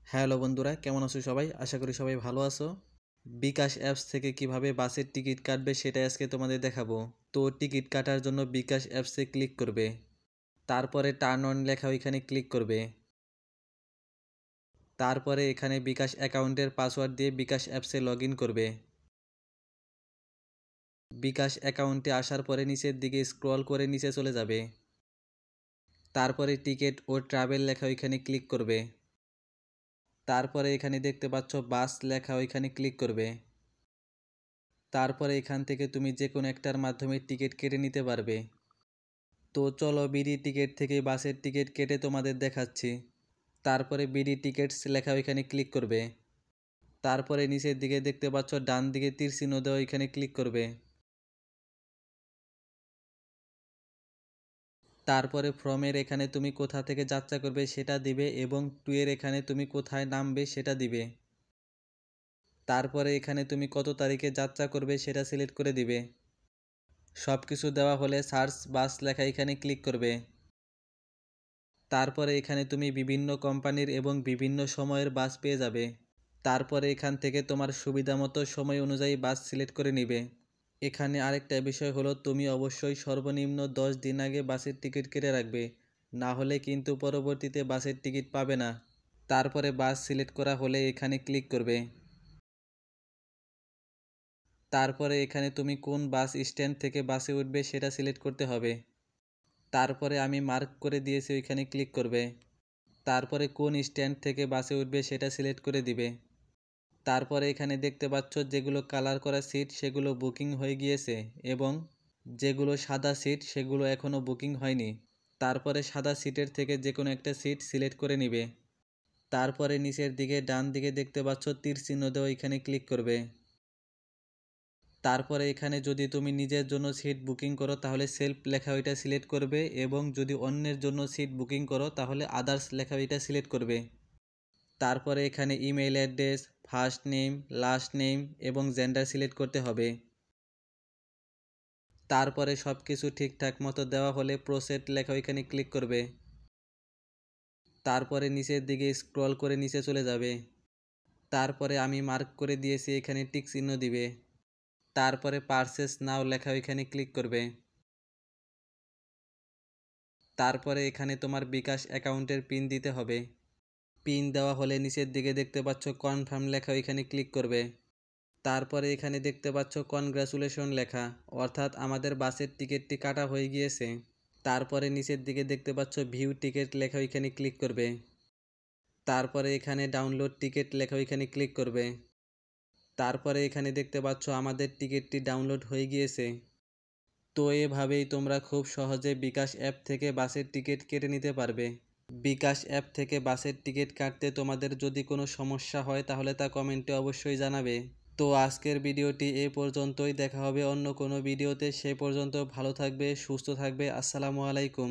Hello বন্ধুরা, কেমন আছো সবাই? আশা করি সবাই ভালো আছো। বিকাশ অ্যাপস থেকে কিভাবে বাসের টিকিট কাটবে সেটা আজকে তোমাদের দেখাবো। তো টিকিট কাটার জন্য বিকাশ অ্যাপসে ক্লিক করবে। তারপরে টার্ন অন লেখা ওইখানে ক্লিক করবে। তারপরে এখানে বিকাশ অ্যাকাউন্টের পাসওয়ার্ড দিয়ে বিকাশ অ্যাপসে লগ ইন করবে। বিকাশ অ্যাকাউন্টে আসার পরে নিচের দিকে স্ক্রল করে নিচে চলে যাবে। তারপরে টিকিট ও ট্রাভেল লেখা ওইখানে ক্লিক করবে। তারপরে এখানে দেখতে পাচ্ছ বাস লেখা ওইখানে ক্লিক করবে। তারপরে এখান থেকে তুমি যে কোনো একটার মাধ্যমে টিকিট কেটে নিতে পারবে। তো চলো বিডি টিকিট থেকে বাসের টিকিট কেটে তোমাদের দেখাচ্ছি। তারপরে বিডি টিকিটস লেখা ওইখানে ক্লিক করবে। তারপরে নিচের দিকে দেখতে পাচ্ছ ডান দিকে তীর চিহ্ন দেওয়া ওইখানে ক্লিক করবে। তারপরে ফ্রমের এখানে তুমি কোথা থেকে যাত্রা করবে সেটা দিবে এবং টু এর এখানে তুমি কোথায় নামবে সেটা দিবে। তারপরে এখানে তুমি কত তারিখে যাত্রা করবে সেটা সিলেক্ট করে দিবে। সব কিছু দেওয়া হলে সার্চ বাস লেখা এখানে ক্লিক করবে। তারপরে এখানে তুমি বিভিন্ন কোম্পানির এবং বিভিন্ন সময়ের বাস পেয়ে যাবে। তারপরে এখান থেকে তোমার সুবিধামতো সময় অনুযায়ী বাস সিলেক্ট করে নিবে। এখানে আরেকটা বিষয় হলো তুমি অবশ্যই সর্বনিম্ন 10 দিন আগে বাসের টিকিট কেটে রাখবে, না হলে কিন্তু পরবর্তীতে বাসের টিকিট পাবে না। তারপরে বাস সিলেক্ট করা হলে এখানে ক্লিক করবে। তারপরে এখানে তুমি কোন বাস স্ট্যান্ড থেকে বাসে উঠবে সেটা সিলেক্ট করতে হবে। তারপরে আমি মার্ক করে দিয়েছি ওইখানে ক্লিক করবে। তারপরে কোন স্ট্যান্ড থেকে বাসে উঠবে সেটা সিলেক্ট করে দিবে। তারপরে এখানে দেখতে পাচ্ছ যেগুলো কালার করা সিট সেগুলো বুকিং হয়ে গিয়েছে এবং যেগুলো সাদা সিট সেগুলো এখনও বুকিং হয়নি। তারপরে সাদা সিটের থেকে যে কোনো একটা সিট সিলেক্ট করে নিবে। তারপরে নিচের দিকে ডান দিকে দেখতে পাচ্ছ তীর চিহ্ন দেওয়া এখানে ক্লিক করবে। তারপরে এখানে যদি তুমি নিজের জন্য সিট বুকিং করো তাহলে সেলফ লেখা ওইটা সিলেক্ট করবে এবং যদি অন্যের জন্য সিট বুকিং করো তাহলে আদার্স লেখা ওইটা সিলেক্ট করবে। তারপরে এখানে email address, first name, last name এবং জেন্ডার সিলেক্ট করতে হবে। তারপরে সব কিছু ঠিকঠাক মতো দেওয়া হলে প্রসেড লেখা ওইখানে ক্লিক করবে। তারপরে নিচের দিকে স্ক্রল করে নিচে চলে যাবে। তারপরে আমি মার্ক করে দিয়েছি এখানে টিক চিহ্ন দিবে। তারপরে পারচেস নাও লেখা ওইখানে ক্লিক করবে। তারপরে এখানে তোমার বিকাশ অ্যাকাউন্টের পিন দিতে হবে। পিন দেওয়া হলে নিচের দিকে দেখতে পাচ্ছ কনফার্ম লেখা ওইখানে ক্লিক করবে। তারপরে এখানে দেখতে পাচ্ছ কনগ্রাচুলেশন লেখা, অর্থাৎ আমাদের বাসের টিকিটটি কাটা হয়ে গিয়েছে। তারপরে নিচের দিকে দেখতে পাচ্ছ ভিউ টিকিট লেখা ওইখানে ক্লিক করবে। তারপরে এখানে ডাউনলোড টিকিট লেখা ওইখানে ক্লিক করবে। তারপরে এখানে দেখতে পাচ্ছ আমাদের টিকিটটি ডাউনলোড হয়ে গিয়েছে। তো এভাবেই তোমরা খুব সহজে বিকাশ অ্যাপ থেকে বাসের টিকিট কেটে নিতে পারবে। বিকাশ অ্যাপ থেকে বাসের টিকিট কাটতে তোমাদের যদি কোনো সমস্যা হয় তাহলে তা কমেন্টে অবশ্যই জানাবে। তো আজকের ভিডিওটি এ পর্যন্তই, দেখা হবে অন্য কোনো ভিডিওতে। সে পর্যন্ত ভালো থাকবে, সুস্থ থাকবে। আসসালামু আলাইকুম।